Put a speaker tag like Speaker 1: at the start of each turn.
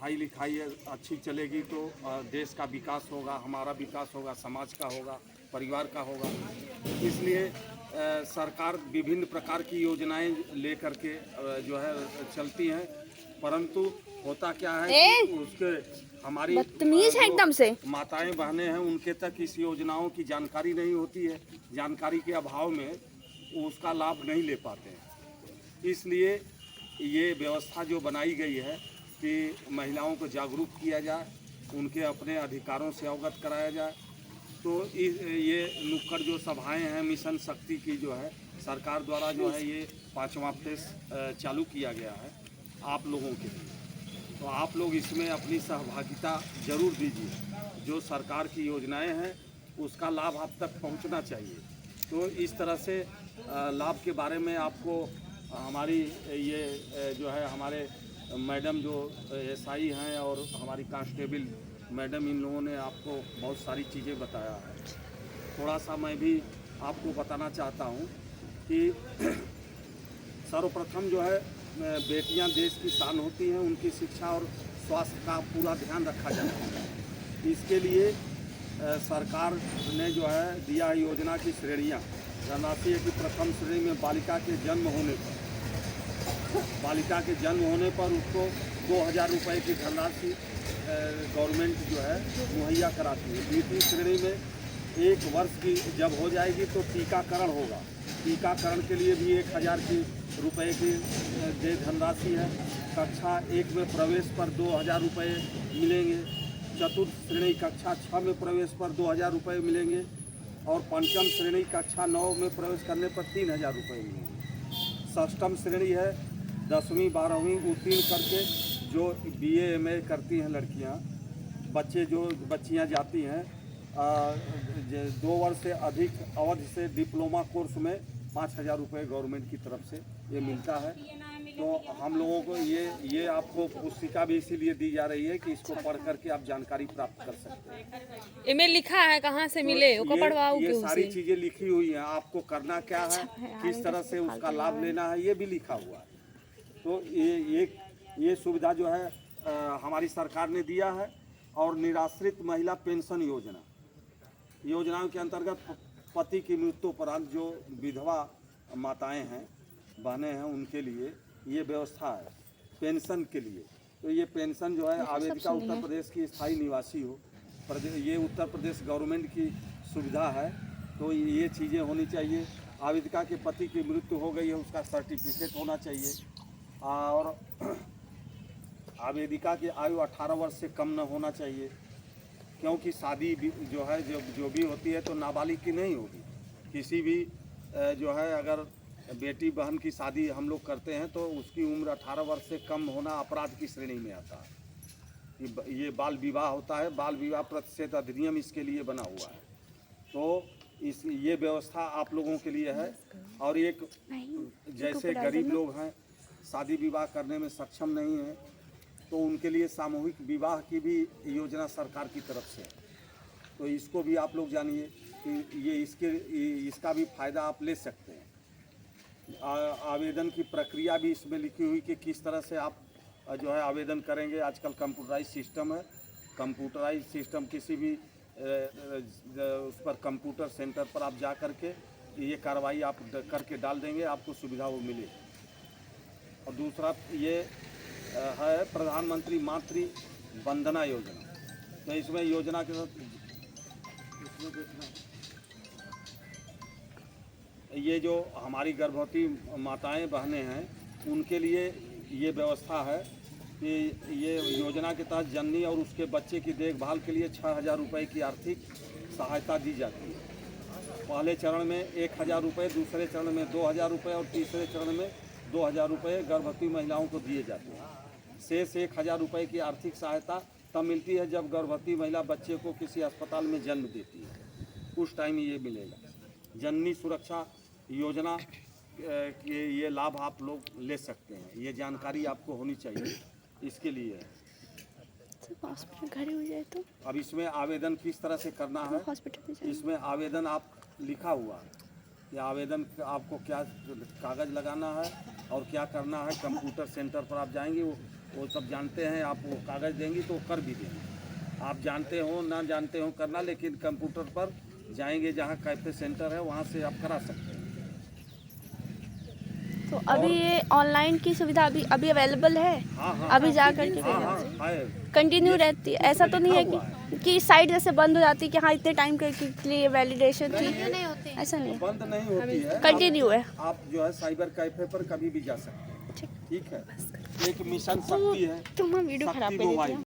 Speaker 1: पढ़ाई लिखाई अच्छी चलेगी तो देश का विकास होगा, हमारा विकास होगा, समाज का होगा, परिवार का होगा। इसलिए सरकार विभिन्न प्रकार की योजनाएं लेकर के जो है चलती हैं, परंतु होता क्या है कि उसके हमारी
Speaker 2: बदतमीज है एकदम से।
Speaker 1: माताएं बहनें हैं उनके तक इस योजनाओं की जानकारी नहीं होती है। जानकारी के अभाव में वो उसका लाभ नहीं ले पाते हैं। इसलिए ये व्यवस्था जो बनाई गई है कि महिलाओं को जागरूक किया जाए, उनके अपने अधिकारों से अवगत कराया जाए। तो ये नुक्कड़ जो सभाएं हैं मिशन शक्ति की जो है सरकार द्वारा जो है ये 5वां फेज चालू किया गया है आप लोगों के लिए। तो आप लोग इसमें अपनी सहभागिता जरूर दीजिए। जो सरकार की योजनाएं हैं उसका लाभ आप तक पहुंचना चाहिए। तो इस तरह से लाभ के बारे में आपको हमारी ये जो है हमारे मैडम जो एसआई हैं और हमारी कांस्टेबल मैडम, इन लोगों ने आपको बहुत सारी चीज़ें बताया है। थोड़ा सा मैं भी आपको बताना चाहता हूँ कि सर्वप्रथम जो है बेटियां देश की शान होती हैं, उनकी शिक्षा और स्वास्थ्य का पूरा ध्यान रखा जाता है। इसके लिए सरकार ने जो है दिया योजना की श्रेणियाँ। धनराशि है कि प्रथम श्रेणी में बालिका के जन्म होने पर उसको 2000 रुपये की धनराशि गवर्नमेंट जो है मुहैया कराती है। द्वितीय श्रेणी में 1 वर्ष की जब हो जाएगी तो टीकाकरण होगा। टीकाकरण के लिए भी 1000 रुपये की धनराशि है। कक्षा 1 में प्रवेश पर 2000 रुपये मिलेंगे। चतुर्थ श्रेणी कक्षा 6 में प्रवेश पर 2000 रुपये मिलेंगे और पंचम श्रेणी कक्षा 9 में प्रवेश करने पर 3000 रुपये मिलेंगे। षष्ठम श्रेणी है 10वीं 12वीं उत्तीर्ण करके जो BA MA करती हैं लड़कियां, बच्चियां जाती हैं 2 वर्ष से अधिक अवधि से डिप्लोमा कोर्स में 5000 रुपये गवर्नमेंट की तरफ से ये मिलता है। तो हम लोगों को ये आपको पुस्तिका भी इसीलिए दी जा रही है कि इसको पढ़ करके आप जानकारी प्राप्त कर सकते हैं।
Speaker 2: इनमें लिखा है कहाँ से मिले,
Speaker 1: तो ये सारी चीज़ें लिखी हुई हैं। आपको करना क्या है, किस तरह से उसका लाभ लेना है, ये भी लिखा हुआ है। तो ये सुविधा जो है हमारी सरकार ने दिया है। और निराश्रित महिला पेंशन योजनाओं के अंतर्गत पति की मृत्यु उपरांत जो विधवा माताएं हैं, बहनें हैं, उनके लिए ये व्यवस्था है पेंशन के लिए। तो ये पेंशन जो है आवेदिका उत्तर प्रदेश की स्थायी निवासी हो, ये उत्तर प्रदेश गवर्नमेंट की सुविधा है। तो ये चीज़ें होनी चाहिए। आवेदिका के पति की मृत्यु हो गई है, उसका सर्टिफिकेट होना चाहिए। और आवेदिका की आयु 18 वर्ष से कम न होना चाहिए, क्योंकि शादी जो है जो भी होती है तो नाबालिग की नहीं होगी। किसी भी जो है अगर बेटी बहन की शादी हम लोग करते हैं तो उसकी उम्र 18 वर्ष से कम होना अपराध की श्रेणी में आता है। ये बाल विवाह होता है, बाल विवाह प्रतिषेध अधिनियम इसके लिए बना हुआ है। तो ये व्यवस्था आप लोगों के लिए है। और एक जैसे गरीब लोग हैं, शादी विवाह करने में सक्षम नहीं है, तो उनके लिए सामूहिक विवाह की भी योजना सरकार की तरफ से है। तो इसको भी आप लोग जानिए कि इसका भी फ़ायदा आप ले सकते हैं। आवेदन की प्रक्रिया भी इसमें लिखी हुई कि किस तरह से आप जो है आवेदन करेंगे। आजकल कंप्यूटराइज सिस्टम है। कंप्यूटराइज सिस्टम किसी भी उस पर कंप्यूटर सेंटर पर आप जा करके ये कार्रवाई आप करके डाल देंगे, आपको सुविधा वो मिलेगी। और दूसरा ये है प्रधानमंत्री मातृ वंदना योजना। तो इसमें योजना के साथ इसमें देखना ये जो हमारी गर्भवती माताएं बहनें हैं उनके लिए ये व्यवस्था है कि ये योजना के तहत जननी और उसके बच्चे की देखभाल के लिए 6000 रुपये की आर्थिक सहायता दी जाती है। पहले चरण में 1000 रुपये, दूसरे चरण में 2000 रुपये और तीसरे चरण में 2000 रुपये गर्भवती महिलाओं को दिए जाते हैं। शेष 1000 रुपये की आर्थिक सहायता तब मिलती है जब गर्भवती महिला बच्चे को किसी अस्पताल में जन्म देती है, उस टाइम ये मिलेगा। जननी सुरक्षा योजना के ये लाभ आप लोग ले सकते हैं। ये जानकारी आपको होनी चाहिए, इसके लिए है।
Speaker 2: हॉस्पिटल खड़े हो जाए तो
Speaker 1: अब इसमें आवेदन किस तरह से करना है, इसमें आवेदन आप लिखा हुआ है कि आवेदन आपको क्या कागज़ लगाना है और क्या करना है। कंप्यूटर सेंटर पर आप जाएंगे, वो वो सब जानते हैं। आप वो कागज़ देंगी तो वो कर भी देंगे। आप जानते हो ना जानते हो करना, लेकिन कंप्यूटर पर जाएंगे जहाँ कैफे सेंटर है वहाँ से आप करा सकते हैं।
Speaker 2: तो अभी ये ऑनलाइन की सुविधा अभी अभी अवेलेबल है?
Speaker 1: हाँ हाँ
Speaker 2: अभी जा करके
Speaker 1: हाँ है।
Speaker 2: कंटिन्यू रहती है? ऐसा तो नहीं है कि साइट जैसे बंद हो जाती है कि हाँ इतने टाइम के लिए वैलिडेशन थी? ऐसा नहीं है,
Speaker 1: बंद नहीं होती है,
Speaker 2: कंटिन्यू है।
Speaker 1: आप जो है साइबर कैफे पर कभी भी जा सकते हैं।
Speaker 2: ठीक।
Speaker 1: ठीक है। एक मिशन शक्ति है,
Speaker 2: तुम वीडियो
Speaker 1: शक्ति
Speaker 2: खराब कर देती
Speaker 1: मोबाइल।
Speaker 2: हो।